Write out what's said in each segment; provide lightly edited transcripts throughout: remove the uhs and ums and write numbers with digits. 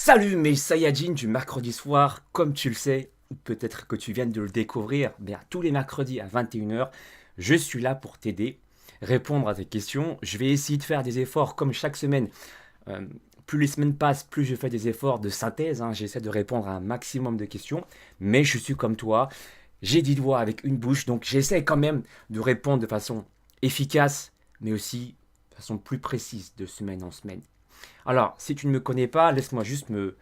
Salut mes Saiyajins du mercredi soir, comme tu le sais, ou peut-être que tu viens de le découvrir, bien tous les mercredis à 21 h, je suis là pour t'aider, répondre à tes questions. Je vais essayer de faire des efforts comme chaque semaine. Euh, Plus les semaines passent, plus je fais des efforts de synthèse, hein. J'essaie de répondre à un maximum de questions, mais je suis comme toi, j'ai 10 doigts avec une bouche, donc j'essaie quand même de répondre de façon efficace, mais aussi de façon plus précise de semaine en semaine. Alors, si tu ne me connais pas, laisse-moi juste me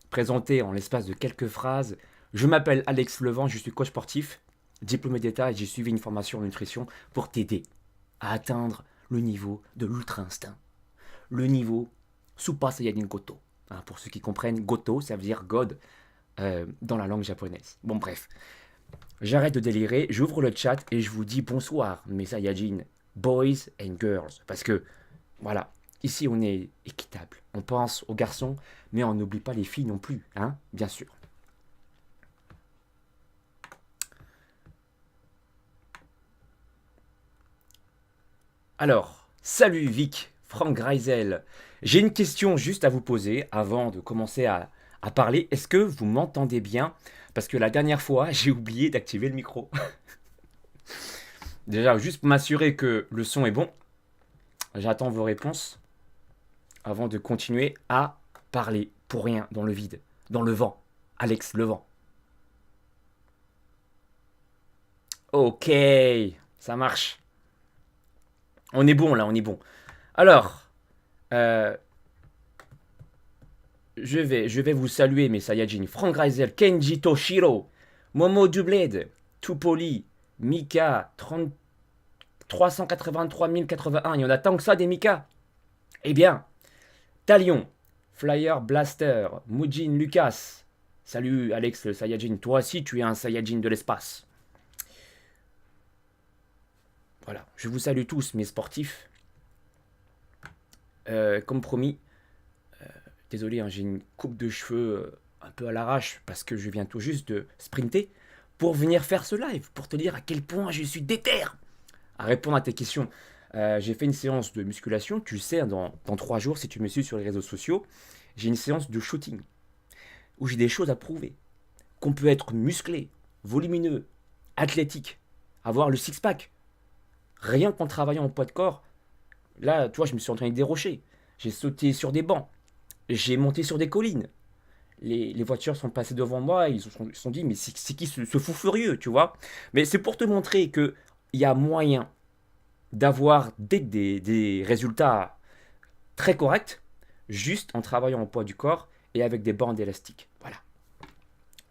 présenter en l'espace de quelques phrases. Je m'appelle Alex Levent, je suis coach sportif, diplômé d'État et j'ai suivi une formation en nutrition pour t'aider à atteindre le niveau de l'ultra-instinct. Le niveau Super Saiyajin Goto. Hein, pour ceux qui comprennent, Goto, ça veut dire God dans la langue japonaise. Bon, bref, j'arrête de délirer, j'ouvre le chat et je vous dis bonsoir, mes Saiyajin, boys and girls. Parce que voilà, ici on est équitable. On pense aux garçons, mais on n'oublie pas les filles non plus, hein, bien sûr. Alors, salut Vic, Franck Greisel. J'ai une question juste à vous poser avant de commencer à parler. Est-ce que vous m'entendez bien? Parce que la dernière fois, j'ai oublié d'activer le micro. Déjà, juste pour m'assurer que le son est bon, j'attends vos réponses avant de continuer à parler pour rien, dans le vide, dans le vent. Alex Levent. Ok, ça marche. On est bon là, on est bon. Alors, euh, je vais vous saluer mes Saiyajin. Frank Reisel, Kenji Toshiro, Momo Dubled, Tupoli, Mika, 30 383 081. Il y en a tant que ça des Mika. Eh bien, Talion, Flyer Blaster, Mujin Lucas. Salut Alex le Saiyajin. Toi aussi, tu es un Saiyajin de l'espace. Voilà, je vous salue tous mes sportifs. Comme promis, désolé, hein, j'ai une coupe de cheveux un peu à l'arrache parce que je viens tout juste de sprinter pour venir faire ce live, pour te dire à quel point je suis déter à répondre à tes questions. J'ai fait une séance de musculation, tu le sais, hein, dans 3 jours, si tu me suis sur les réseaux sociaux, j'ai une séance de shooting où j'ai des choses à prouver. Qu'on peut être musclé, volumineux, athlétique, avoir le six-pack, rien qu'en travaillant en poids de corps. Là, tu vois, je me suis entraîné des rochers, j'ai sauté sur des bancs, j'ai monté sur des collines. Les voitures sont passées devant moi, ils se sont dit, mais c'est qui ce fou furieux, tu vois. Mais c'est pour te montrer qu'il y a moyen d'avoir des résultats très corrects, juste en travaillant au poids du corps et avec des bandes élastiques. Voilà,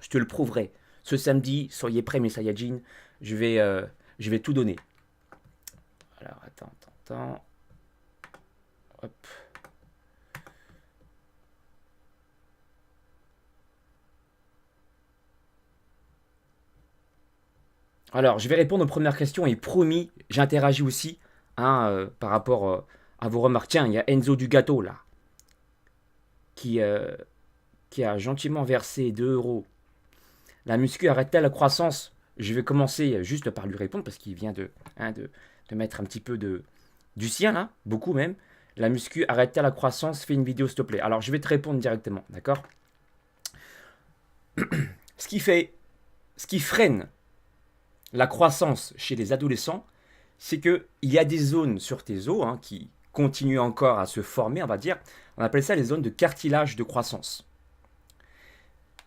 je te le prouverai. Ce samedi, soyez prêts mes Saiyajins, je vais tout donner. Alors, attends. Hop. Alors, je vais répondre aux premières questions et promis, j'interagis aussi hein, par rapport à vos remarques. Tiens, il y a Enzo du gâteau là, qui, euh, qui a gentiment versé 2 euros. La muscu arrête-t-elle la croissance? Je vais commencer juste par lui répondre parce qu'il vient de mettre un petit peu du sien là, beaucoup même. La muscu arrête-t-elle la croissance? Fais une vidéo s'il te plaît. Alors, je vais te répondre directement, d'accord? Ce qui fait, ce qui freine la croissance chez les adolescents, c'est qu'il y a des zones sur tes os hein, qui continuent encore à se former, on va dire. On appelle ça les zones de cartilage de croissance.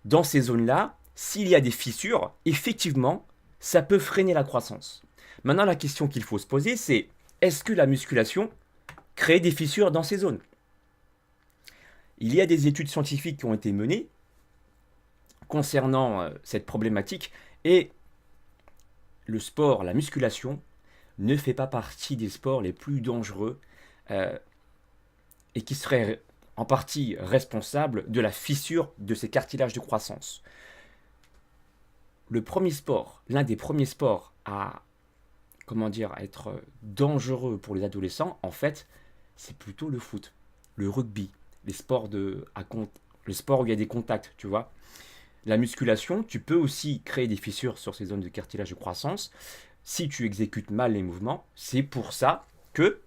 Dans ces zones-là, s'il y a des fissures, effectivement, ça peut freiner la croissance. Maintenant, la question qu'il faut se poser, c'est est-ce que la musculation crée des fissures dans ces zones? Il y a des études scientifiques qui ont été menées concernant cette problématique et le sport, la musculation, ne fait pas partie des sports les plus dangereux euh, et qui seraient en partie responsables de la fissure de ces cartilages de croissance. Le premier sport, l'un des premiers sports à, comment dire, à être dangereux pour les adolescents, en fait, c'est plutôt le foot, le rugby, les sports le sport où il y a des contacts, tu vois. La musculation, tu peux aussi créer des fissures sur ces zones de cartilage de croissance si tu exécutes mal les mouvements. C'est pour ça que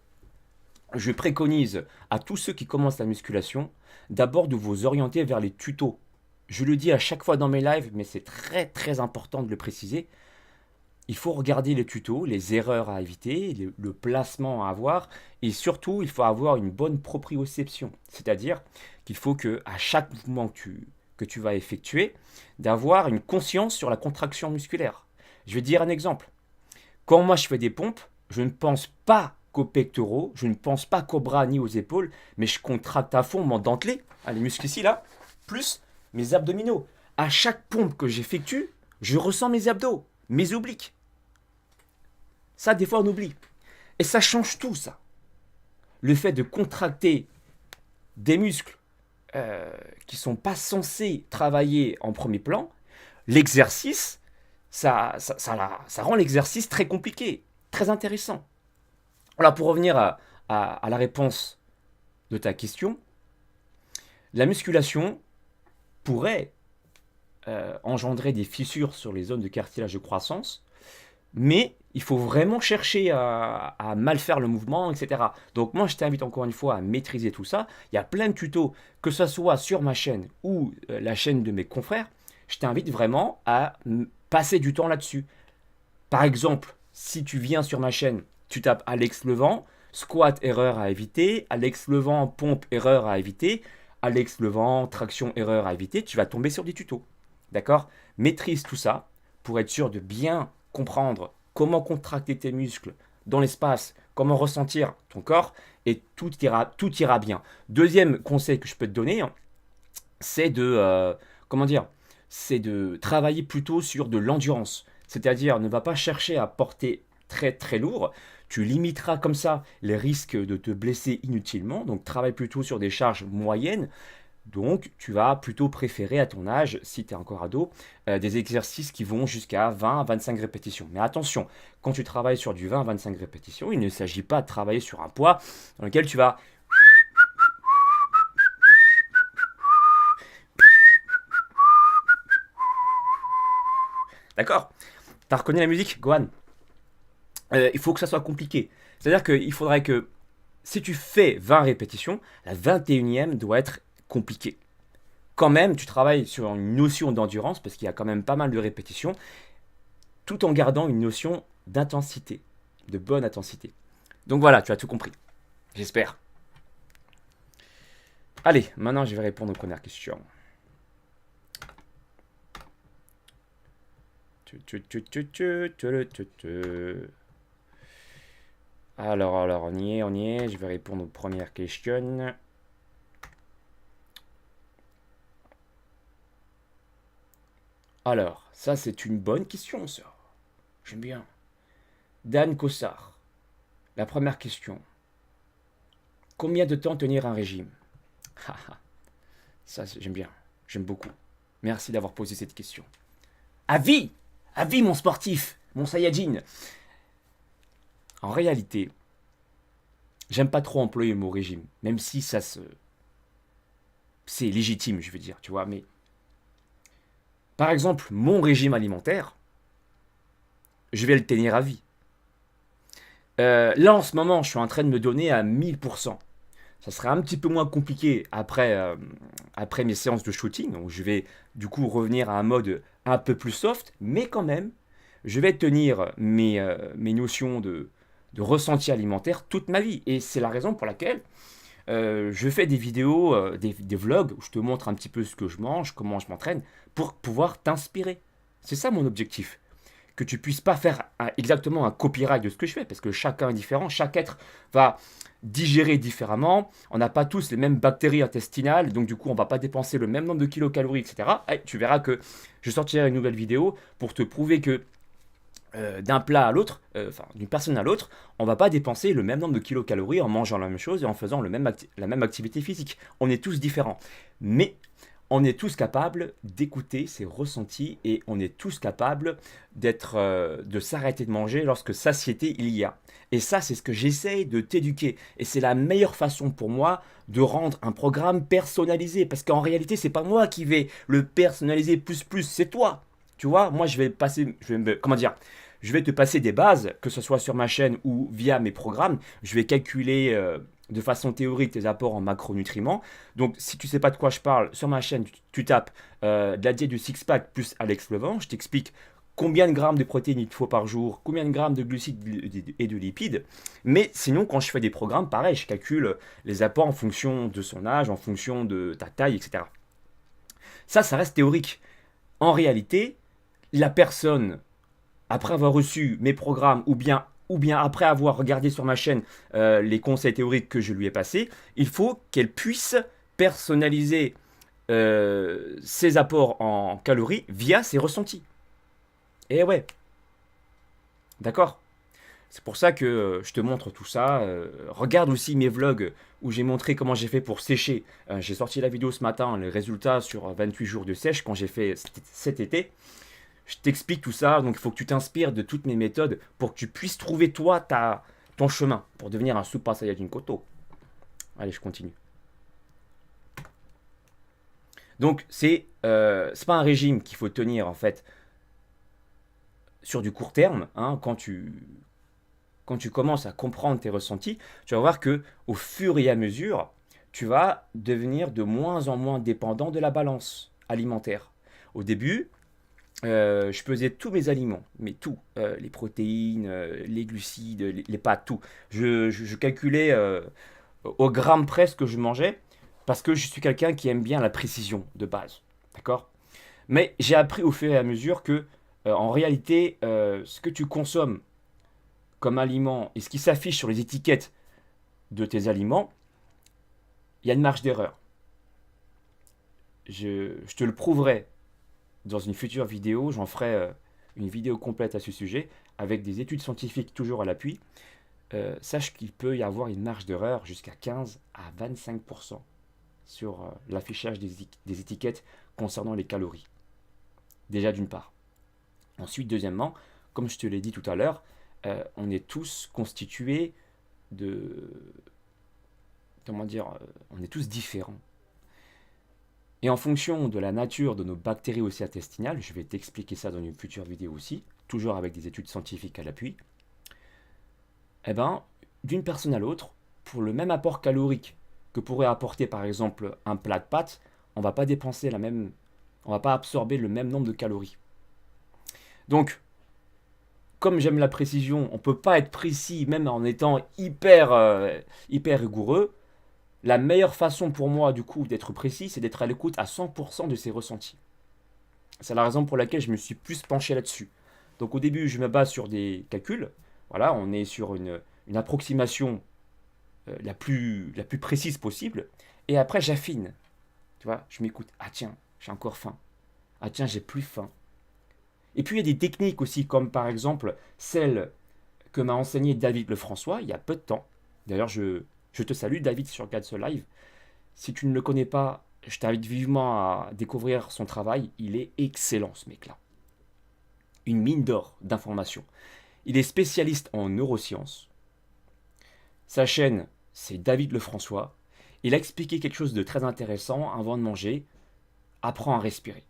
je préconise à tous ceux qui commencent la musculation d'abord de vous orienter vers les tutos. Je le dis à chaque fois dans mes lives, mais c'est très très important de le préciser. Il faut regarder les tutos, les erreurs à éviter, le placement à avoir, et surtout, il faut avoir une bonne proprioception. C'est-à-dire qu'il faut que à chaque mouvement que tu vas effectuer, d'avoir une conscience sur la contraction musculaire. Je vais dire un exemple. Quand moi je fais des pompes, je ne pense pas qu'aux pectoraux, je ne pense pas qu'aux bras ni aux épaules, mais je contracte à fond mon dentelé, les muscles ici là, plus mes abdominaux. À chaque pompe que j'effectue, je ressens mes abdos, mes obliques. Ça, des fois, on oublie. Et ça change tout, ça. Le fait de contracter des muscles qui ne sont pas censés travailler en premier plan, l'exercice, ça rend l'exercice très compliqué, très intéressant. Alors, pour revenir à la réponse de ta question, la musculation pourrait engendrer des fissures sur les zones de cartilage de croissance, mais il faut vraiment chercher à mal faire le mouvement, etc. Donc moi, je t'invite encore une fois à maîtriser tout ça. Il y a plein de tutos, que ce soit sur ma chaîne ou la chaîne de mes confrères. Je t'invite vraiment à passer du temps là-dessus. Par exemple, si tu viens sur ma chaîne, tu tapes Alex Levent, squat, erreur à éviter, Alex Levent, pompe, erreur à éviter, Alex Levent, traction, erreur à éviter, tu vas tomber sur des tutos. D'accord? Maîtrise tout ça pour être sûr de bien comprendre comment contracter tes muscles dans l'espace, comment ressentir ton corps, et tout ira bien. Deuxième conseil que je peux te donner, c'est c'est de travailler plutôt sur de l'endurance. C'est-à-dire, ne va pas chercher à porter très très lourd. Tu limiteras comme ça les risques de te blesser inutilement. Donc, travaille plutôt sur des charges moyennes. Donc, tu vas plutôt préférer à ton âge, si tu es encore ado, des exercices qui vont jusqu'à 20 à 25 répétitions. Mais attention, quand tu travailles sur du 20 à 25 répétitions, il ne s'agit pas de travailler sur un poids dans lequel tu vas... D'accord? T'as reconnu la musique, Gohan? Il faut que ça soit compliqué. C'est-à-dire qu'il faudrait que, si tu fais 20 répétitions, la 21e doit être compliquée. Quand même, tu travailles sur une notion d'endurance, parce qu'il y a quand même pas mal de répétitions, tout en gardant une notion d'intensité, de bonne intensité. Donc voilà, tu as tout compris. J'espère. Allez, maintenant je vais répondre aux premières questions. Alors, on y est. Je vais répondre aux premières questions. Alors, ça c'est une bonne question, ça. J'aime bien. Dan Cossard. La première question. Combien de temps tenir un régime? Ça, j'aime bien. J'aime beaucoup. Merci d'avoir posé cette question. À vie! À vie, mon sportif! Mon Saiyajin! En réalité, j'aime pas trop employer le mot régime, même si c'est légitime, je veux dire, tu vois, mais... Par exemple, mon régime alimentaire, je vais le tenir à vie. Là, en ce moment, je suis en train de me donner à 1000%. Ça sera un petit peu moins compliqué après mes séances de shooting. Donc, je vais du coup revenir à un mode un peu plus soft, mais quand même, je vais tenir mes notions de ressenti alimentaire toute ma vie. Et c'est la raison pour laquelle je fais des vidéos, des vlogs où je te montre un petit peu ce que je mange, comment je m'entraîne, pour pouvoir t'inspirer. C'est ça mon objectif. Que tu puisses pas faire exactement un copyright de ce que je fais, parce que chacun est différent, chaque être va digérer différemment, on n'a pas tous les mêmes bactéries intestinales, donc du coup on va pas dépenser le même nombre de kilocalories, etc. Et tu verras que je sortirai une nouvelle vidéo pour te prouver que d'un plat à l'autre, d'une personne à l'autre, on va pas dépenser le même nombre de kilocalories en mangeant la même chose et en faisant la même activité physique. On est tous différents. Mais on est tous capables d'écouter ses ressentis et on est tous capables de s'arrêter de manger lorsque satiété il y a. Et ça, c'est ce que j'essaye de t'éduquer. Et c'est la meilleure façon pour moi de rendre un programme personnalisé. Parce qu'en réalité, c'est pas moi qui vais le personnaliser plus, c'est toi. Tu vois, moi, je vais te passer des bases, que ce soit sur ma chaîne ou via mes programmes. Je vais calculer de façon théorique tes apports en macronutriments. Donc, si tu ne sais pas de quoi je parle, sur ma chaîne, tu tapes de la diète du six-pack plus Alex Levent. Je t'explique combien de grammes de protéines il te faut par jour, combien de grammes de glucides et de lipides. Mais sinon, quand je fais des programmes, pareil, je calcule les apports en fonction de son âge, en fonction de ta taille, etc. Ça reste théorique. En réalité, la personne, après avoir reçu mes programmes ou bien après avoir regardé sur ma chaîne les conseils théoriques que je lui ai passés, il faut qu'elle puisse personnaliser ses apports en calories via ses ressentis. Et ouais, d'accord. C'est pour ça que je te montre tout ça. Regarde aussi mes vlogs où j'ai montré comment j'ai fait pour sécher. J'ai sorti la vidéo ce matin, les résultats sur 28 jours de sèche quand j'ai fait cet été. Je t'explique tout ça, donc il faut que tu t'inspires de toutes mes méthodes pour que tu puisses trouver toi ton chemin pour devenir un Super Saiyajin Koto. Allez, je continue. Donc c'est pas un régime qu'il faut tenir en fait sur du court terme. Hein, quand tu commences à comprendre tes ressentis, tu vas voir que au fur et à mesure, tu vas devenir de moins en moins dépendant de la balance alimentaire. Au début, je pesais tous mes aliments, mais tout, les protéines, les glucides, les pâtes, tout. Je calculais au gramme près ce que je mangeais, parce que je suis quelqu'un qui aime bien la précision de base, d'accord. Mais j'ai appris au fur et à mesure que, en réalité, ce que tu consommes comme aliment et ce qui s'affiche sur les étiquettes de tes aliments, il y a une marge d'erreur. Je te le prouverai dans une future vidéo, j'en ferai une vidéo complète à ce sujet, avec des études scientifiques toujours à l'appui. Sache qu'il peut y avoir une marge d'erreur jusqu'à 15 à 25% sur l'affichage des étiquettes concernant les calories. Déjà d'une part. Ensuite, deuxièmement, comme je te l'ai dit tout à l'heure, on est tous constitués de... Comment dire, on est tous différents. Et en fonction de la nature de nos bactéries aussi intestinales, je vais t'expliquer ça dans une future vidéo aussi, toujours avec des études scientifiques à l'appui, eh ben, d'une personne à l'autre, pour le même apport calorique que pourrait apporter par exemple un plat de pâtes, on va pas dépenser on va pas absorber le même nombre de calories. Donc, comme j'aime la précision, on peut pas être précis même en étant hyper rigoureux. La meilleure façon pour moi, du coup, d'être précis, c'est d'être à l'écoute à 100% de ses ressentis. C'est la raison pour laquelle je me suis plus penché là-dessus. Donc au début, je me base sur des calculs. Voilà, on est sur une approximation la plus précise possible. Et après, j'affine. Tu vois, je m'écoute. Ah tiens, j'ai encore faim. Ah tiens, j'ai plus faim. Et puis il y a des techniques aussi, comme par exemple celle que m'a enseigné David Lefrançois il y a peu de temps. D'ailleurs, je te salue, David, sur Regarde ce live. Si tu ne le connais pas, je t'invite vivement à découvrir son travail. Il est excellent, ce mec-là. Une mine d'or d'informations. Il est spécialiste en neurosciences. Sa chaîne, c'est David Lefrançois. Il a expliqué quelque chose de très intéressant avant de manger. Apprends à respirer.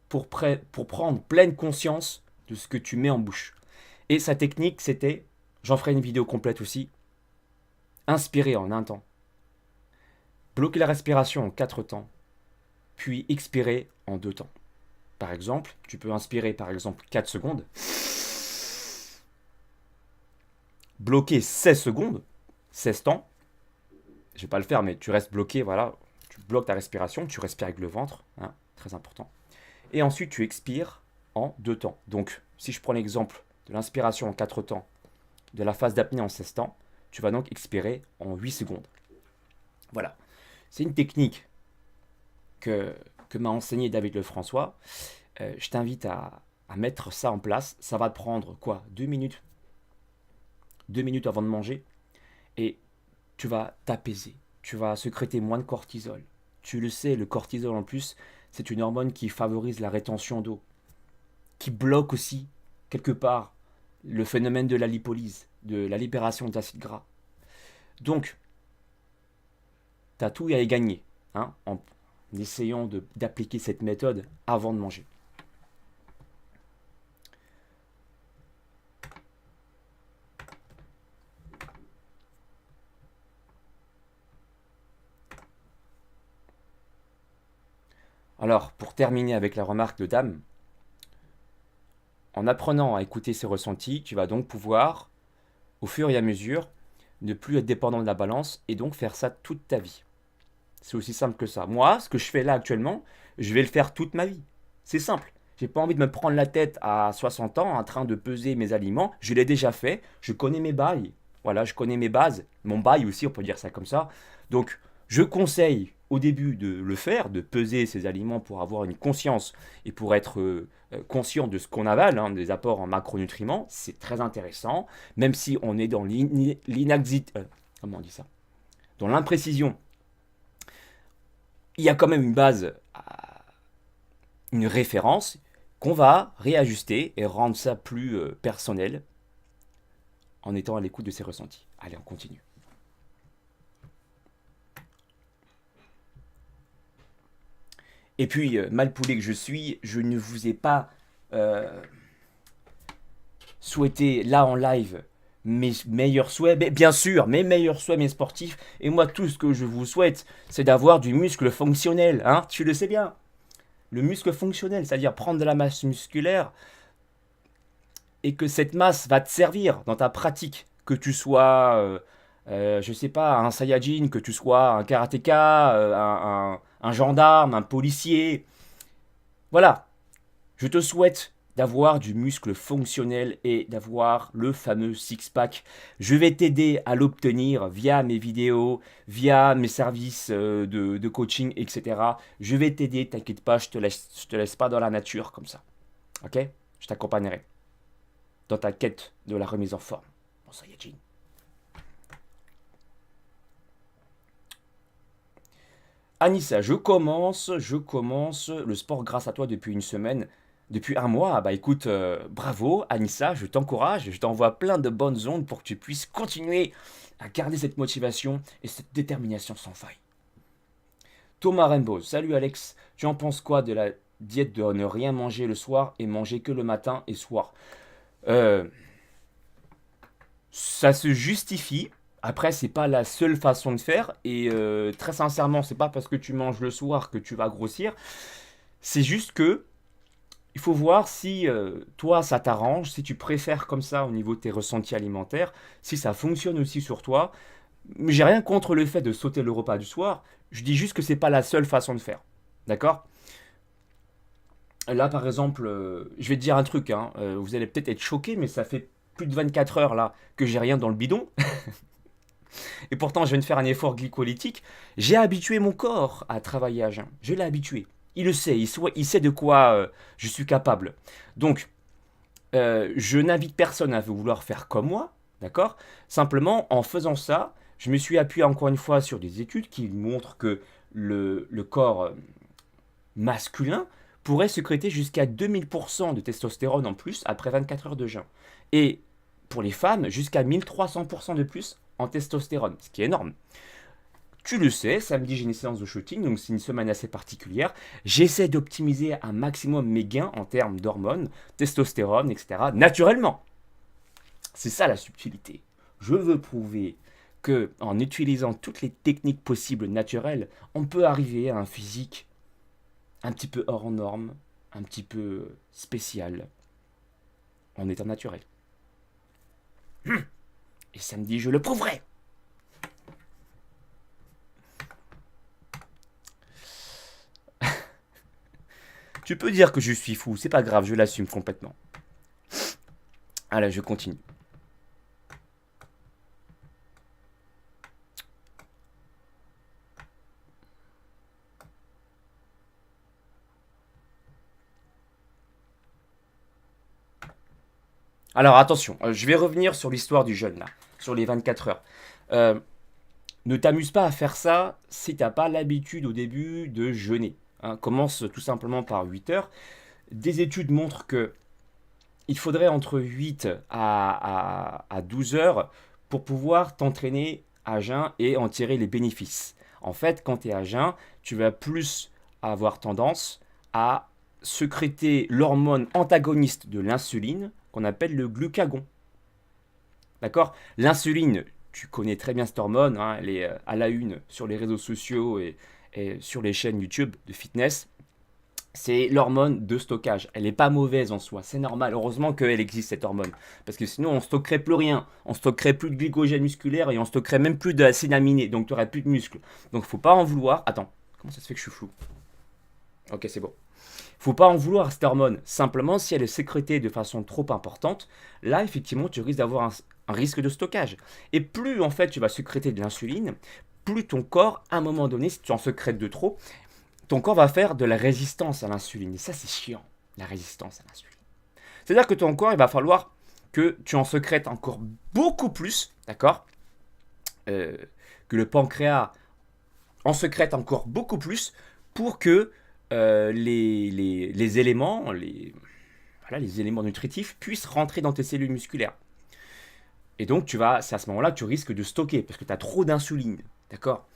Pour prendre pleine conscience de ce que tu mets en bouche. Et sa technique, c'était, j'en ferai une vidéo complète aussi, inspirer en un temps. Bloquer la respiration en 4 temps, puis expirer en 2 temps. Par exemple, tu peux inspirer par exemple 4 secondes, bloquer 16 secondes, 16 temps. Je vais pas le faire, mais tu restes bloqué, voilà. Tu bloques ta respiration, tu respires avec le ventre, hein, très important. Et ensuite, tu expires en 2 temps. Donc, si je prends l'exemple de l'inspiration en 4 temps, de la phase d'apnée en 16 temps, tu vas donc expirer en 8 secondes. Voilà. C'est une technique que m'a enseigné David Lefrançois. Je t'invite à mettre ça en place. Ça va te prendre quoi 2 minutes 2 minutes avant de manger. Et tu vas t'apaiser. Tu vas sécréter moins de cortisol. Tu le sais, le cortisol en plus, c'est une hormone qui favorise la rétention d'eau, qui bloque aussi, quelque part, le phénomène de la lipolyse, de la libération d'acides gras. Donc, tu as tout à y gagner, hein, en essayant d'appliquer cette méthode avant de manger. Alors, pour terminer avec la remarque de Dame, en apprenant à écouter ses ressentis, tu vas donc pouvoir, au fur et à mesure, ne plus être dépendant de la balance et donc faire ça toute ta vie. C'est aussi simple que ça. Moi, ce que je fais là actuellement, je vais le faire toute ma vie. C'est simple. J'ai pas envie de me prendre la tête à 60 ans en train de peser mes aliments. Je l'ai déjà fait. Je connais mes bails. Voilà, je connais mes bases. Mon bail aussi, on peut dire ça comme ça. Donc, je conseille au début de le faire, de peser ses aliments pour avoir une conscience et pour être conscient de ce qu'on avale, hein, des apports en macronutriments. C'est très intéressant, même si on est dans comment on dit ça? Dans l'imprécision. Il y a quand même une base, une référence qu'on va réajuster et rendre ça plus personnel en étant à l'écoute de ses ressentis. Allez, on continue. Et puis, malpoulé que je suis, je ne vous ai pas euh, souhaité là en live mes meilleurs souhaits. Mais bien sûr, mes meilleurs souhaits, mes sportifs. Et moi, tout ce que je vous souhaite, c'est d'avoir du muscle fonctionnel. Hein, tu le sais bien. Le muscle fonctionnel, c'est-à-dire prendre de la masse musculaire et que cette masse va te servir dans ta pratique, que tu sois, je sais pas, un Saiyajin, que tu sois un karatéka, un gendarme, un policier. Voilà, je te souhaite d'avoir du muscle fonctionnel et d'avoir le fameux six-pack. Je vais t'aider à l'obtenir via mes vidéos, via mes services de coaching, etc. Je vais t'aider, t'inquiète pas, je te laisse pas dans la nature comme ça. Ok? Je t'accompagnerai dans ta quête de la remise en forme, mon Saiyajin. Anissa, je commence le sport grâce à toi depuis une semaine, depuis un mois. Ah bah écoute, bravo Anissa, je t'encourage, je t'envoie plein de bonnes ondes pour que tu puisses continuer à garder cette motivation et cette détermination sans faille. Thomas Rainbow, salut Alex, tu en penses quoi de la diète de ne rien manger le soir et manger que le matin et soir? Euh, Ça se justifie. Après, c'est pas la seule façon de faire. Et très sincèrement, c'est pas parce que tu manges le soir que tu vas grossir. C'est juste que il faut voir si toi ça t'arrange, si tu préfères comme ça au niveau de tes ressentis alimentaires, si ça fonctionne aussi sur toi. Mais j'ai rien contre le fait de sauter le repas du soir. Je dis juste que c'est pas la seule façon de faire. D'accord? Là, par exemple, je vais te dire un truc, hein, vous allez peut-être être choqué, mais ça fait plus de 24 heures là que j'ai rien dans le bidon. Et pourtant, je viens de faire un effort glycolytique. J'ai habitué mon corps à travailler à jeun. Je l'ai habitué. Il le sait, il sait de quoi je suis capable. Donc, je n'invite personne à vouloir faire comme moi, d'accord? Simplement, en faisant ça, je me suis appuyé encore une fois sur des études qui montrent que le corps masculin pourrait sécréter jusqu'à 2000% de testostérone en plus après 24 heures de jeûne. Et pour les femmes, jusqu'à 1300% de plus en testostérone, ce qui est énorme. Tu le sais, samedi j'ai une séance de shooting, donc c'est une semaine assez particulière. J'essaie d'optimiser un maximum mes gains en termes d'hormones, testostérone, etc. Naturellement. C'est ça la subtilité. Je veux prouver que en utilisant toutes les techniques possibles naturelles, on peut arriver à un physique un petit peu hors norme, un petit peu spécial, en état naturel. Et samedi, je le prouverai. Tu peux dire que je suis fou, c'est pas grave, je l'assume complètement. Allez, je continue. Alors attention, je vais revenir sur l'histoire du jeûne là, sur les 24 heures. Euh, Ne t'amuse pas à faire ça si t'as pas l'habitude au début de jeûner. Hein. Commence tout simplement par 8 heures. Des études montrent que il faudrait entre 8 à 12 heures pour pouvoir t'entraîner à jeun et en tirer les bénéfices. En fait, quand tu es à jeun, tu vas plus avoir tendance à sécréter l'hormone antagoniste de l'insuline qu'on appelle le glucagon. D'accord? L'insuline, tu connais très bien cette hormone, hein, elle est à la une sur les réseaux sociaux et sur les chaînes YouTube de fitness. C'est l'hormone de stockage. Elle n'est pas mauvaise en soi, c'est normal. Heureusement qu'elle existe cette hormone. Parce que sinon on stockerait plus rien. On stockerait plus de glycogène musculaire et on stockerait même plus d'acide aminé. Donc tu n'aurais plus de muscles. Donc faut pas en vouloir. Attends, comment ça se fait que je suis flou? Ok, c'est bon. Faut pas en vouloir à cette hormone. Simplement, si elle est sécrétée de façon trop importante, là effectivement tu risques d'avoir un risque de stockage. Et plus en fait tu vas sécréter de l'insuline, plus ton corps, à un moment donné, si tu en sécrètes de trop, ton corps va faire de la résistance à l'insuline. Et ça, c'est chiant, la résistance à l'insuline. C'est-à-dire que ton corps, il va falloir que tu en sécrètes encore beaucoup plus, d'accord, que le pancréas en sécrète encore beaucoup plus pour que les éléments, voilà, les éléments nutritifs puissent rentrer dans tes cellules musculaires. Et donc, c'est à ce moment-là que tu risques de stocker parce que tu as trop d'insuline, d'accord.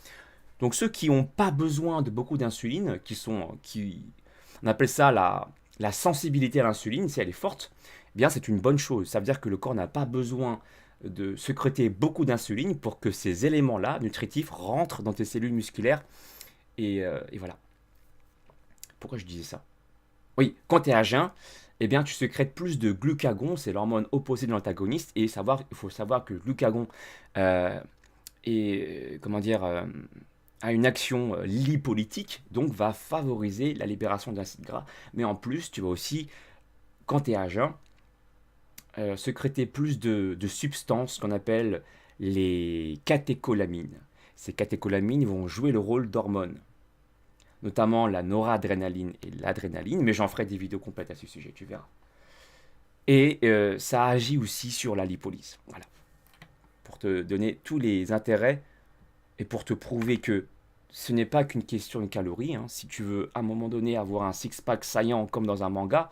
Donc ceux qui n'ont pas besoin de beaucoup d'insuline, on appelle ça la sensibilité à l'insuline, si elle est forte, eh bien c'est une bonne chose. Ça veut dire que le corps n'a pas besoin de sécréter beaucoup d'insuline pour que ces éléments-là, nutritifs, rentrent dans tes cellules musculaires. Et voilà. Pourquoi je disais ça? Oui, quand tu es à jeun, eh bien tu sécrètes plus de glucagon, c'est l'hormone opposée de l'antagoniste, et il faut savoir que le glucagon euh, est, comment dire, a une action lipolytique, donc va favoriser la libération d'acides gras. Mais en plus, tu vas aussi, quand tu es à jeun, sécréter plus de substances qu'on appelle les catécholamines. Ces catécholamines vont jouer le rôle d'hormones, notamment la noradrénaline et l'adrénaline, mais j'en ferai des vidéos complètes à ce sujet, tu verras. Et ça agit aussi sur la lipolyse. Voilà. Pour te donner tous les intérêts et pour te prouver que ce n'est pas qu'une question de calories. Hein. Si tu veux à un moment donné avoir un six-pack saillant comme dans un manga,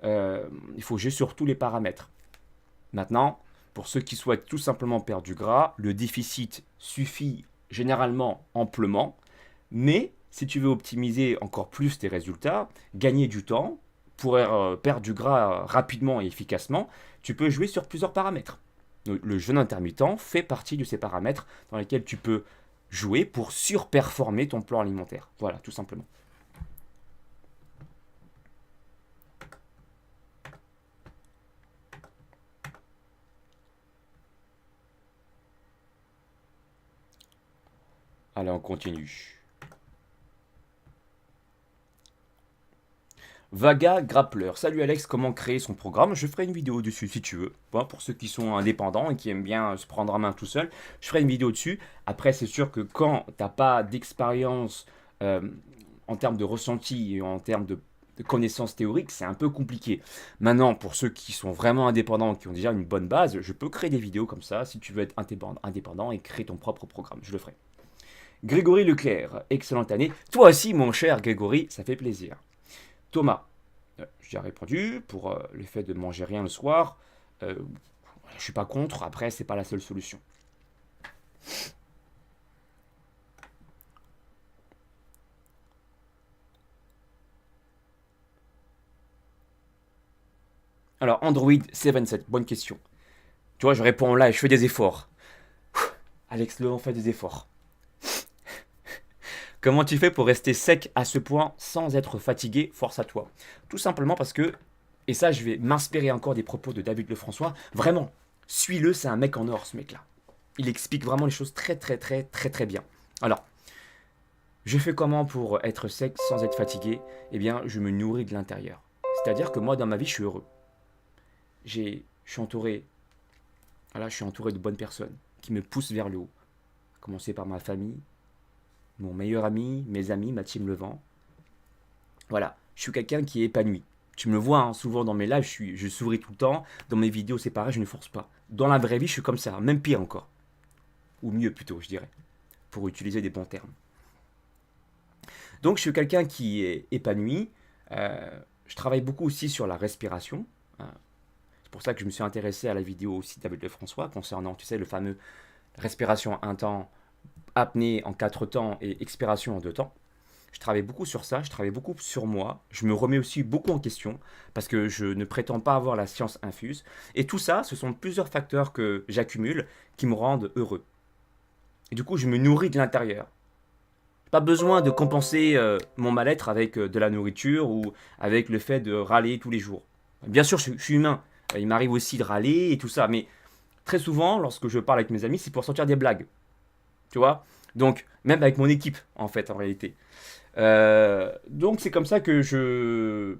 il faut jouer sur tous les paramètres. Maintenant, pour ceux qui souhaitent tout simplement perdre du gras, le déficit suffit généralement amplement. Mais si tu veux optimiser encore plus tes résultats, gagner du temps, pour perdre du gras rapidement et efficacement, tu peux jouer sur plusieurs paramètres. Le jeûne intermittent fait partie de ces paramètres dans lesquels tu peux jouer pour surperformer ton plan alimentaire. Voilà, tout simplement. Allez, on continue. Vaga Grappler. Salut Alex, comment créer son programme? Je ferai une vidéo dessus si tu veux. Bon, pour ceux qui sont indépendants et qui aiment bien se prendre en main tout seul, je ferai une vidéo dessus. Après, c'est sûr que quand tu n'as pas d'expérience en termes de ressenti et en termes de connaissances théoriques, c'est un peu compliqué. Maintenant, pour ceux qui sont vraiment indépendants, qui ont déjà une bonne base, je peux créer des vidéos comme ça si tu veux être indépendant et créer ton propre programme. Je le ferai. Grégory Leclerc, excellente année. Toi aussi, mon cher Grégory, ça fait plaisir. Thomas, j'ai répondu pour le fait de manger rien le soir. Je suis pas contre. Après, c'est pas la seule solution. Alors, Android C27, bonne question. Tu vois, je réponds là et je fais des efforts. Alex Le, on fait des efforts. Comment tu fais pour rester sec à ce point sans être fatigué? Force à toi. Tout simplement parce que, et ça je vais m'inspirer encore des propos de David Lefrançois, vraiment, suis-le, c'est un mec en or ce mec-là. Il explique vraiment les choses très très très très très bien. Alors, je fais comment pour être sec sans être fatigué? Eh bien, je me nourris de l'intérieur. C'est-à-dire que moi, dans ma vie, je suis heureux. Je suis entouré, voilà, je suis entouré de bonnes personnes qui me poussent vers le haut. À commencer par ma famille, mon meilleur ami, mes amis, ma team Levent. Voilà, je suis quelqu'un qui est épanoui. Tu me le vois, hein, souvent dans mes lives, je souris tout le temps. Dans mes vidéos, c'est pareil, je ne force pas. Dans la vraie vie, je suis comme ça, même pire encore. Ou mieux plutôt, je dirais, pour utiliser des bons termes. Donc je suis quelqu'un qui est épanoui. Je travaille beaucoup aussi sur la respiration. C'est pour ça que je me suis intéressé à la vidéo aussi d'David Lefrançois concernant, tu sais, le fameux respiration un temps, apnée en 4 temps et expiration en 2 temps. Je travaille beaucoup sur ça, je travaille beaucoup sur moi. Je me remets aussi beaucoup en question parce que je ne prétends pas avoir la science infuse. Et tout ça, ce sont plusieurs facteurs que j'accumule qui me rendent heureux. Et du coup, je me nourris de l'intérieur. Pas besoin de compenser mon mal-être avec de la nourriture ou avec le fait de râler tous les jours. Bien sûr, je suis humain. Il m'arrive aussi de râler et tout ça. Mais très souvent, lorsque je parle avec mes amis, c'est pour sortir des blagues. Tu vois. Donc, même avec mon équipe, en fait, en réalité. Donc, c'est comme ça que je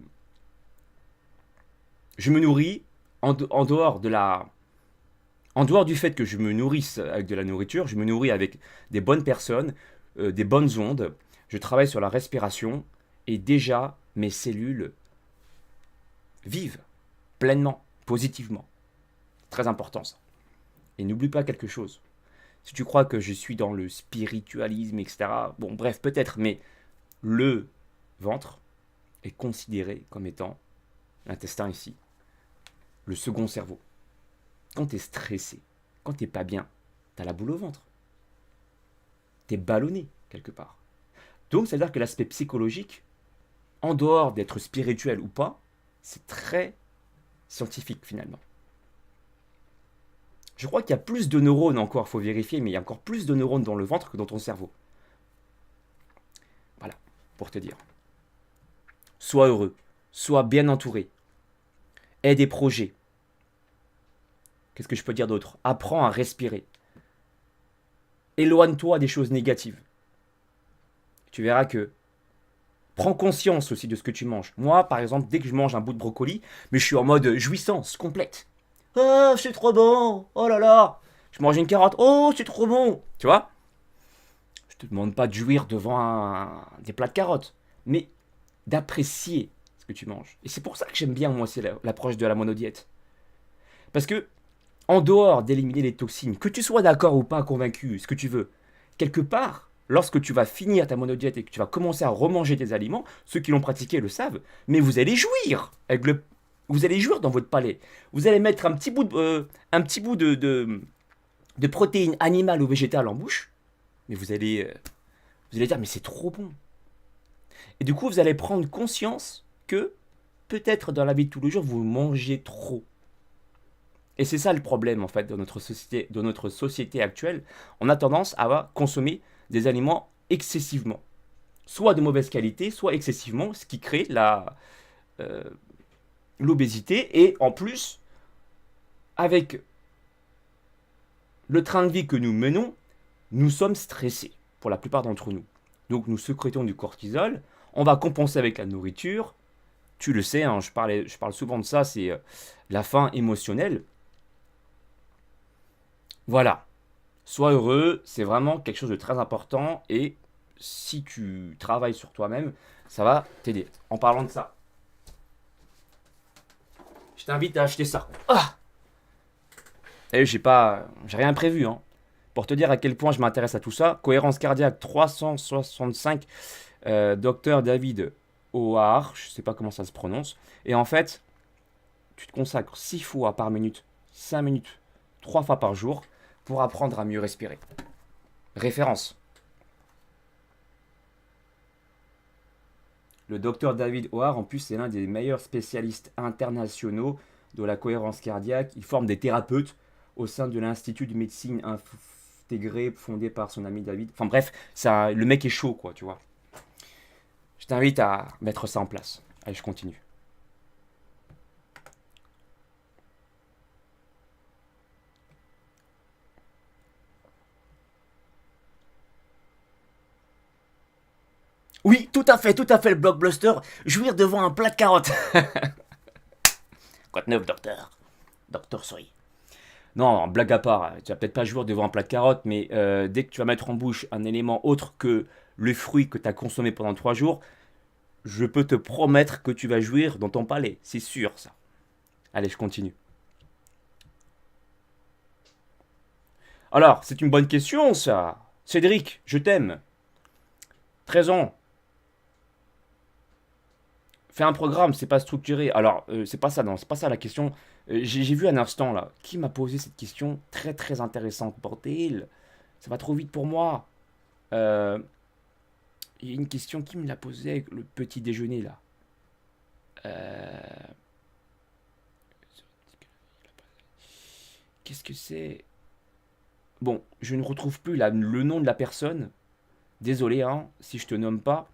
me nourris en dehors de la... En dehors du fait que je me nourrisse avec de la nourriture, je me nourris avec des bonnes personnes, des bonnes ondes. Je travaille sur la respiration et déjà mes cellules vivent pleinement, positivement. Très important ça. Et n'oublie pas quelque chose. Si tu crois que je suis dans le spiritualisme, etc., bon bref, peut-être, mais le ventre est considéré comme étant, l'intestin ici, le second cerveau. Quand tu es stressé, quand tu n'es pas bien, tu as la boule au ventre. Tu es ballonné quelque part. Donc, ça veut dire que l'aspect psychologique, en dehors d'être spirituel ou pas, c'est très scientifique finalement. Je crois qu'il y a plus de neurones encore, il faut vérifier, mais il y a encore plus de neurones dans le ventre que dans ton cerveau. Voilà, pour te dire. Sois heureux, sois bien entouré, aie des projets. Qu'est-ce que je peux dire d'autre? Apprends à respirer. Éloigne-toi des choses négatives. Tu verras que prends conscience aussi de ce que tu manges. Moi, par exemple, dès que je mange un bout de brocoli, mais je suis en mode jouissance complète. Oh, c'est trop bon. Oh là là. Je mange une carotte. Oh, c'est trop bon. Tu vois? Je te demande pas de jouir devant des plats de carottes, mais d'apprécier ce que tu manges. Et c'est pour ça que j'aime bien, moi, aussi l'approche de la monodiète. Parce que, en dehors d'éliminer les toxines, que tu sois d'accord ou pas convaincu, ce que tu veux, quelque part, lorsque tu vas finir ta monodiète et que tu vas commencer à remanger tes aliments, ceux qui l'ont pratiqué le savent, mais vous allez jouir vous allez jouir dans votre palais. Vous allez mettre un petit bout de protéines animales ou végétales en bouche, mais vous allez dire, mais c'est trop bon. Et du coup, vous allez prendre conscience que peut-être dans la vie de tous les jours, vous mangez trop. Et c'est ça le problème en fait de notre société actuelle. On a tendance à consommer des aliments excessivement. Soit de mauvaise qualité, soit excessivement, ce qui crée euh, l'obésité. Et en plus, avec le train de vie que nous menons, nous sommes stressés pour la plupart d'entre nous. Donc nous sécrétons du cortisol, on va compenser avec la nourriture. Tu le sais, hein, je parle souvent de ça, c'est la faim émotionnelle. Voilà, sois heureux, c'est vraiment quelque chose de très important et si tu travailles sur toi-même, ça va t'aider. En parlant de ça, je t'invite à acheter ça. Ah, et j'ai rien prévu, hein. Pour te dire à quel point je m'intéresse à tout ça, cohérence cardiaque 365, docteur David O'Hare, je sais pas comment ça se prononce. Et en fait, tu te consacres 6 fois par minute, 5 minutes, 3 fois par jour pour apprendre à mieux respirer. Référence. Le docteur David O'Hare, en plus, c'est l'un des meilleurs spécialistes internationaux de la cohérence cardiaque. Il forme des thérapeutes au sein de l'Institut de médecine intégrée fondé par son ami David. Enfin bref, le mec est chaud, quoi, tu vois. Je t'invite à mettre ça en place. Allez, je continue. Oui, tout à fait, le blockbuster. Jouir devant un plat de carottes. Quoi de neuf, docteur? Docteur Soy. Non, blague à part, tu vas peut-être pas jouer devant un plat de carottes, mais dès que tu vas mettre en bouche un élément autre que le fruit que tu as consommé pendant 3 jours, je peux te promettre que tu vas jouir dans ton palais. C'est sûr, ça. Allez, je continue. Alors, c'est une bonne question, ça. Cédric, je t'aime. 13 ans. Fais un programme, c'est pas structuré. Alors, c'est pas ça, non, c'est pas ça la question. J'ai vu un instant, là, qui m'a posé cette question très très intéressante. Bordel, ça va trop vite pour moi. Euh, Il y a une question qui me l'a posée avec le petit déjeuner, là. Euh, Qu'est-ce que c'est? Bon, je ne retrouve plus le nom de la personne. désolé hein, si je te nomme pas,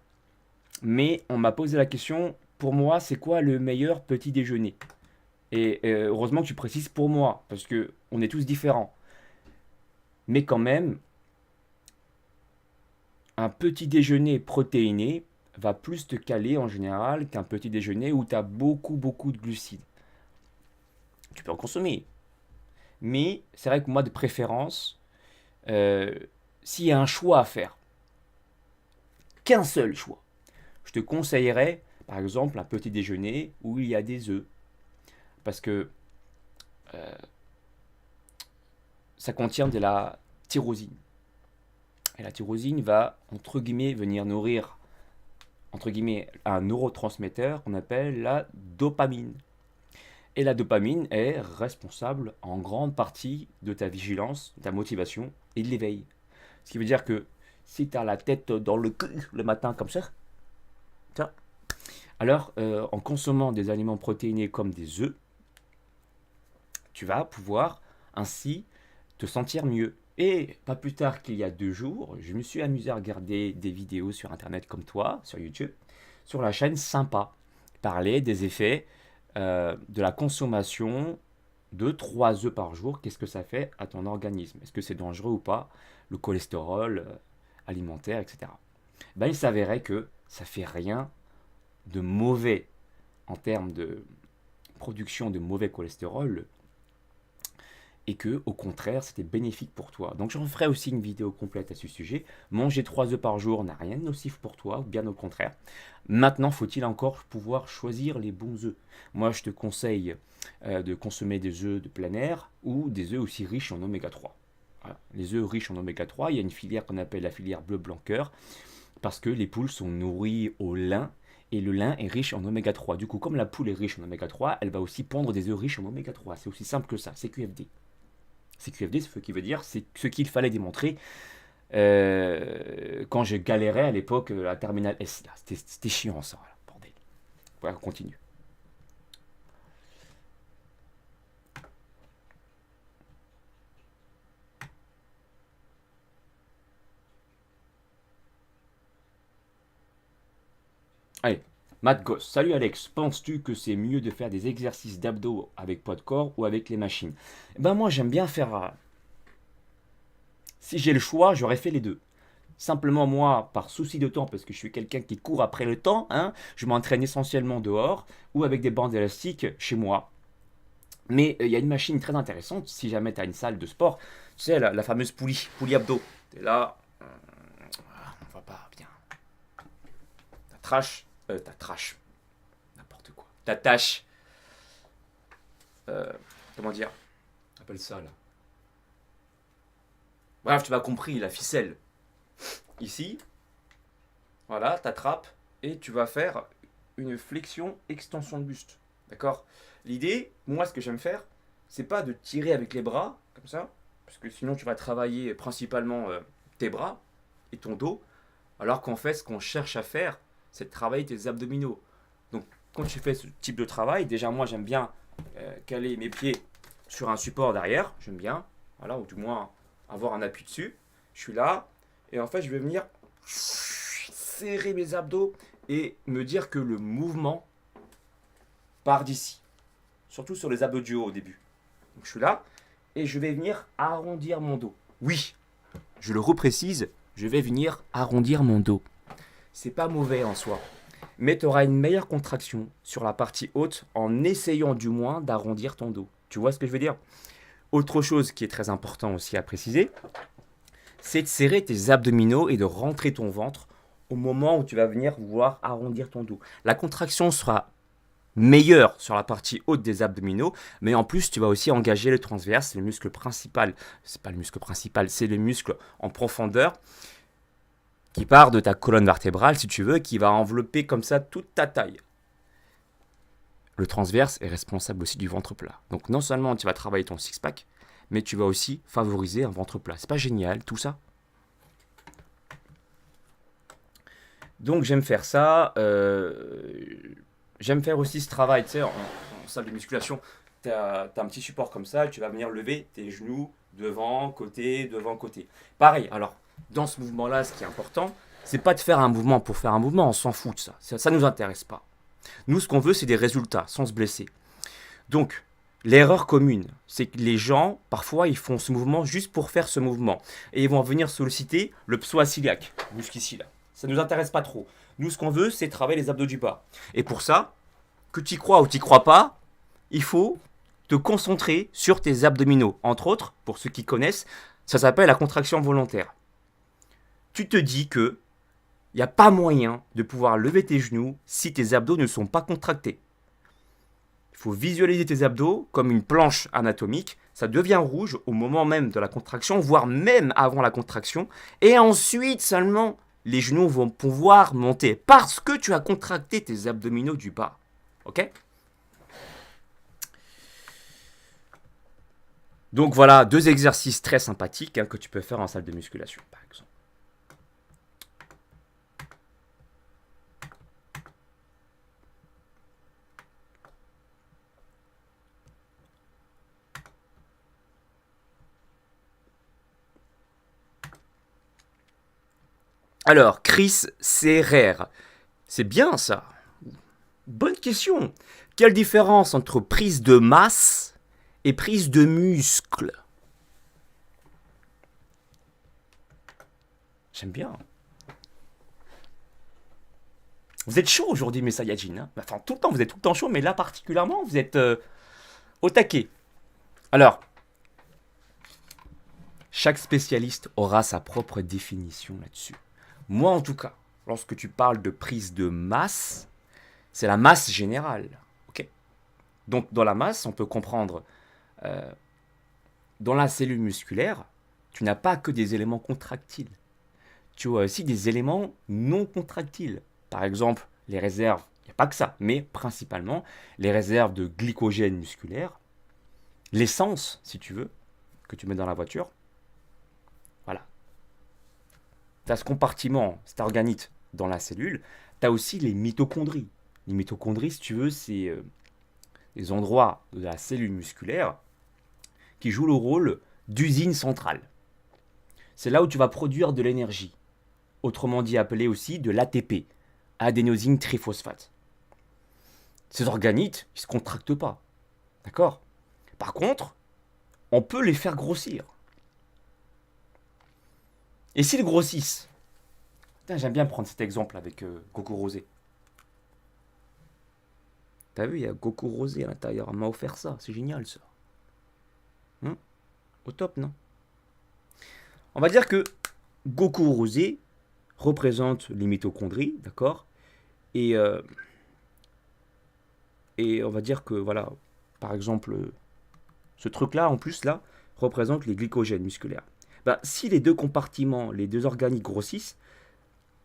mais on m'a posé la question, pour moi, c'est quoi le meilleur petit déjeuner? Et heureusement que tu précises pour moi, parce que on est tous différents. Mais quand même, un petit déjeuner protéiné va plus te caler en général qu'un petit déjeuner où tu as beaucoup de glucides. Tu peux en consommer. Mais c'est vrai que moi, de préférence, euh, s'il y a un choix à faire, qu'un seul choix, je te conseillerais, par exemple, un petit déjeuner où il y a des œufs. Parce que ça contient de la tyrosine. Et la tyrosine va, entre guillemets, venir nourrir, entre guillemets, un neurotransmetteur qu'on appelle la dopamine. Et la dopamine est responsable en grande partie de ta vigilance, de ta motivation et de l'éveil. Ce qui veut dire que si tu as la tête dans le cul le matin comme ça, alors en consommant des aliments protéinés comme des œufs, tu vas pouvoir ainsi te sentir mieux. Et pas plus tard qu'il y a 2 jours, je me suis amusé à regarder des vidéos sur internet comme toi, sur YouTube, sur la chaîne Sympa, parler des effets de la consommation de 3 œufs par jour. Qu'est-ce que ça fait à ton organisme? Est-ce que c'est dangereux ou pas? Le cholestérol alimentaire, etc. Ben, il s'avérait que ça fait rien de mauvais en termes de production de mauvais cholestérol et que au contraire c'était bénéfique pour toi. Donc j'en ferai aussi une vidéo complète à ce sujet. Manger 3 œufs par jour n'a rien de nocif pour toi, ou bien au contraire. Maintenant, faut-il encore pouvoir choisir les bons œufs? Moi, je te conseille de consommer des œufs de plein air ou des œufs aussi riches en oméga 3. Voilà. Les œufs riches en oméga 3, il y a une filière qu'on appelle la filière bleu blanc cœur parce que les poules sont nourries au lin et le lin est riche en oméga 3. Du coup, comme la poule est riche en oméga 3, elle va aussi pondre des œufs riches en oméga 3. C'est aussi simple que ça, c'est QFD. CQFD, ce qui veut dire, c'est ce qu'il fallait démontrer quand je galérais à l'époque à Terminal S. C'était chiant ça, voilà, bordel. Voilà, on continue. Allez, Matt Goss. Salut Alex, penses-tu que c'est mieux de faire des exercices d'abdos avec poids de corps ou avec les machines? Ben moi j'aime bien faire... si j'ai le choix, j'aurais fait les deux. Simplement moi, par souci de temps, parce que je suis quelqu'un qui court après le temps, hein, je m'entraîne essentiellement dehors ou avec des bandes élastiques chez moi. Mais il y a une machine très intéressante, si jamais tu as une salle de sport, tu sais, la fameuse poulie abdos. Tu es là, on va pas bien. T'attaches, n'importe quoi. T'attaches, comment dire, on appelle ça là. Bref, tu m'as compris, la ficelle. Ici, voilà, t'attrapes et tu vas faire une flexion extension de buste. D'accord? L'idée, moi, ce que j'aime faire, c'est pas de tirer avec les bras, comme ça, parce que sinon tu vas travailler principalement tes bras et ton dos, alors qu'en fait, ce qu'on cherche à faire, c'est de travailler tes abdominaux. Donc, quand tu fais ce type de travail, déjà, moi, j'aime bien caler mes pieds sur un support derrière, j'aime bien, voilà, ou du moins avoir un appui dessus. Je suis là, et en fait, je vais venir serrer mes abdos et me dire que le mouvement part d'ici. Surtout sur les abdos du haut au début. Donc je suis là et je vais venir arrondir mon dos. Oui, je le reprécise, je vais venir arrondir mon dos. C'est pas mauvais en soi, mais tu auras une meilleure contraction sur la partie haute en essayant du moins d'arrondir ton dos. Tu vois ce que je veux dire? Autre chose qui est très important aussi à préciser, c'est de serrer tes abdominaux et de rentrer ton ventre au moment où tu vas venir vouloir arrondir ton dos. La contraction sera meilleure sur la partie haute des abdominaux, mais en plus tu vas aussi engager le transverse, le muscle principal. C'est pas le muscle principal, c'est le muscle en profondeur qui part de ta colonne vertébrale, si tu veux, qui va envelopper comme ça toute ta taille. Le transverse est responsable aussi du ventre plat. Donc non seulement tu vas travailler ton six-pack, mais tu vas aussi favoriser un ventre plat. C'est pas génial tout ça? Donc j'aime faire ça. J'aime faire aussi ce travail, tu sais, en salle de musculation. Tu as un petit support comme ça, tu vas venir lever tes genoux devant, côté. Pareil, alors dans ce mouvement-là, ce qui est important, C'est pas de faire un mouvement pour faire un mouvement, on s'en fout de ça. Ça nous intéresse pas. Nous, ce qu'on veut, c'est des résultats, sans se blesser. Donc, l'erreur commune, c'est que les gens, parfois, ils font ce mouvement juste pour faire ce mouvement. Et ils vont venir solliciter le psoas iliaque, jusqu'ici là. Ça ne nous intéresse pas trop. Nous, ce qu'on veut, c'est travailler les abdos du bas. Et pour ça, que tu y crois ou tu y crois pas, il faut te concentrer sur tes abdominaux. Entre autres, pour ceux qui connaissent, ça s'appelle la contraction volontaire. Tu te dis que il n'y a pas moyen de pouvoir lever tes genoux si tes abdos ne sont pas contractés. Il faut visualiser tes abdos comme une planche anatomique. Ça devient rouge au moment même de la contraction, voire même avant la contraction. Et ensuite seulement, les genoux vont pouvoir monter parce que tu as contracté tes abdominaux du bas. Ok ? Donc voilà, 2 exercices très sympathiques que tu peux faire en salle de musculation, par exemple. Alors, Chris Serrer, c'est bien ça. Bonne question. Quelle différence entre prise de masse et prise de muscle? J'aime bien. Vous êtes chaud aujourd'hui, mes Saiyajin. Hein, enfin, tout le temps, vous êtes tout le temps chaud, mais là particulièrement, vous êtes au taquet. Alors, chaque spécialiste aura sa propre définition là-dessus. Moi, en tout cas, lorsque tu parles de prise de masse, c'est la masse générale. Okay. Donc, dans la masse, on peut comprendre, dans la cellule musculaire, tu n'as pas que des éléments contractiles. Tu as aussi des éléments non contractiles. Par exemple, les réserves, il n'y a pas que ça, mais principalement les réserves de glycogène musculaire, l'essence, si tu veux, que tu mets dans la voiture. Voilà. Tu as ce compartiment, cet organite dans la cellule. Tu as aussi les mitochondries. Les mitochondries, si tu veux, c'est les endroits de la cellule musculaire qui jouent le rôle d'usine centrale. C'est là où tu vas produire de l'énergie. Autrement dit appelé aussi de l'ATP, adénosine triphosphate. Ces organites, ils ne se contractent pas. D'accord ? Par contre, on peut les faire grossir. Et s'ils grossissent, j'aime bien prendre cet exemple avec Goku Rosé. T'as vu, il y a Goku Rosé à l'intérieur. On m'a offert ça, c'est génial ça. Au top, non? On va dire que Goku Rosé représente les mitochondries, d'accord, et on va dire que, voilà, par exemple, ce truc-là, en plus, là, représente les glycogènes musculaires. Ben, si les deux compartiments, les deux organiques grossissent,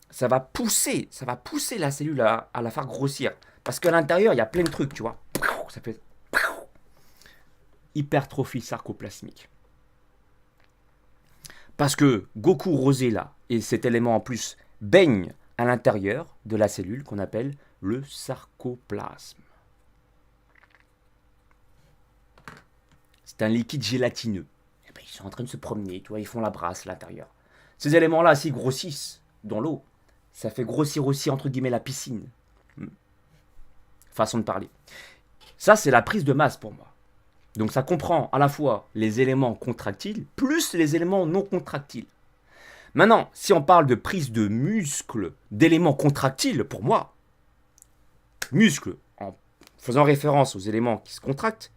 ça va pousser la cellule à la faire grossir. Parce qu'à l'intérieur, il y a plein de trucs, tu vois. Ça fait hypertrophie sarcoplasmique. Parce que Goku Rosé, là, et cet élément en plus, baigne à l'intérieur de la cellule qu'on appelle le sarcoplasme. C'est un liquide gélatineux. Et ben, ils sont en train de se promener, tu vois, ils font la brasse à l'intérieur. Ces éléments-là, s'ils grossissent dans l'eau, ça fait grossir aussi, entre guillemets, la piscine. Façon de parler. Ça, c'est la prise de masse pour moi. Donc ça comprend à la fois les éléments contractiles plus les éléments non contractiles. Maintenant, si on parle de prise de muscle, d'éléments contractiles, pour moi, muscle, en faisant référence aux éléments qui se contractent,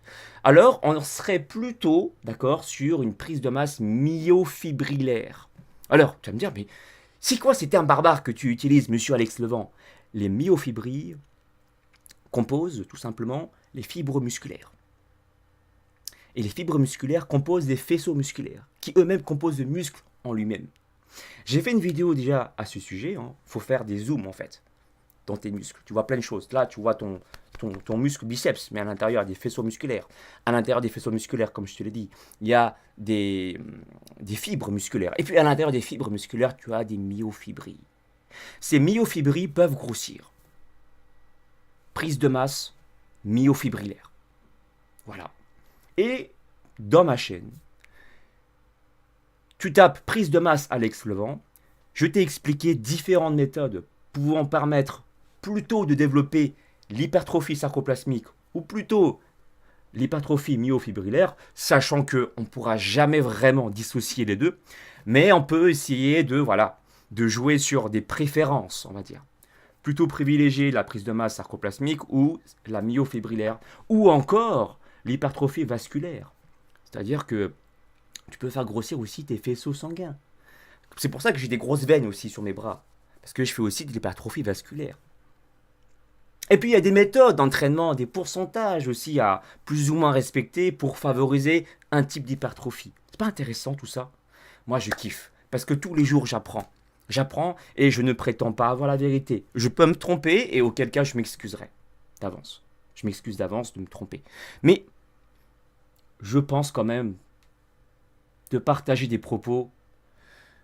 alors on serait plutôt, d'accord, sur une prise de masse myofibrillaire. Alors, tu vas me dire, mais c'est quoi ces termes barbares que tu utilises, monsieur Alex Levent? Les myofibrilles composent tout simplement les fibres musculaires. Et les fibres musculaires composent des faisceaux musculaires, qui eux-mêmes composent le muscle en lui-même. J'ai fait une vidéo déjà à ce sujet, il faut faire des zooms en fait, dans tes muscles. Tu vois plein de choses. Là, tu vois ton muscle biceps, mais à l'intérieur, il y a des faisceaux musculaires. À l'intérieur des faisceaux musculaires, comme je te l'ai dit, il y a des fibres musculaires. Et puis à l'intérieur des fibres musculaires, tu as des myofibrilles. Ces myofibrilles peuvent grossir. Prise de masse myofibrillaire. Voilà. Et dans ma chaîne, tu tapes prise de masse Alex Levent, Je t'ai expliqué différentes méthodes pouvant permettre plutôt de développer l'hypertrophie sarcoplasmique ou plutôt l'hypertrophie myofibrillaire, sachant qu'on ne pourra jamais vraiment dissocier les deux, mais on peut essayer de jouer sur des préférences, on va dire. Plutôt privilégier la prise de masse sarcoplasmique ou la myofibrillaire, ou encore l'hypertrophie vasculaire. C'est-à-dire que tu peux faire grossir aussi tes faisceaux sanguins. C'est pour ça que j'ai des grosses veines aussi sur mes bras, parce que je fais aussi de l'hypertrophie vasculaire. Et puis il y a des méthodes d'entraînement, des pourcentages aussi à plus ou moins respecter pour favoriser un type d'hypertrophie. C'est pas intéressant tout ça? Moi je kiffe, parce que tous les jours j'apprends. J'apprends et je ne prétends pas avoir la vérité. Je peux me tromper et auquel cas je m'excuserai d'avance. Je m'excuse d'avance de me tromper. Mais je pense quand même de partager des propos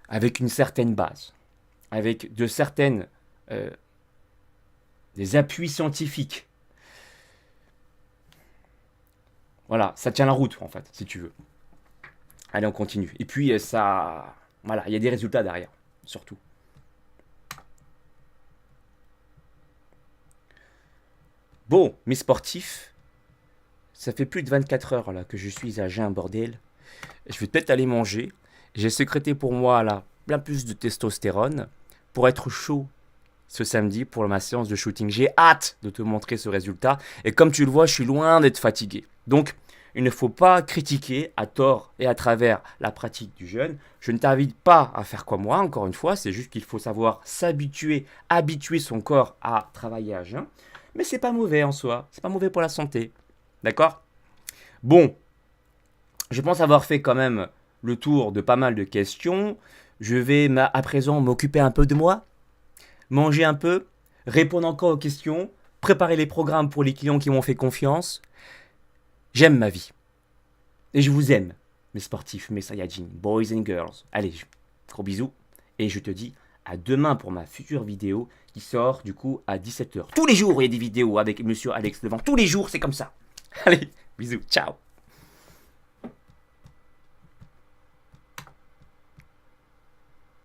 avec une certaine base, avec de certaines des appuis scientifiques. Voilà, ça tient la route en fait, si tu veux. Allez, on continue. Et puis ça, voilà, il y a des résultats derrière, surtout. Bon, mes sportifs, ça fait plus de 24 heures là que je suis à jeun, bordel. Je vais peut-être aller manger. J'ai sécrété pour moi là bien plus de testostérone pour être chaud ce samedi pour ma séance de shooting. J'ai hâte de te montrer ce résultat. Et comme tu le vois, je suis loin d'être fatigué. Donc, il ne faut pas critiquer à tort et à travers la pratique du jeûne. Je ne t'invite pas à faire comme moi, encore une fois. C'est juste qu'il faut savoir s'habituer, habituer son corps à travailler à jeun. Mais c'est pas mauvais en soi. C'est pas mauvais pour la santé. D'accord? Bon, je pense avoir fait quand même le tour de pas mal de questions. Je vais à présent m'occuper un peu de moi, manger un peu, répondre encore aux questions, préparer les programmes pour les clients qui m'ont fait confiance. J'aime ma vie. Et je vous aime, mes sportifs, mes Saiyajin, boys and girls. Allez, gros bisous. Et je te dis à demain pour ma future vidéo qui sort du coup à 17h. Tous les jours, il y a des vidéos avec monsieur Alex Devant. Tous les jours, c'est comme ça. Allez, bisous, ciao.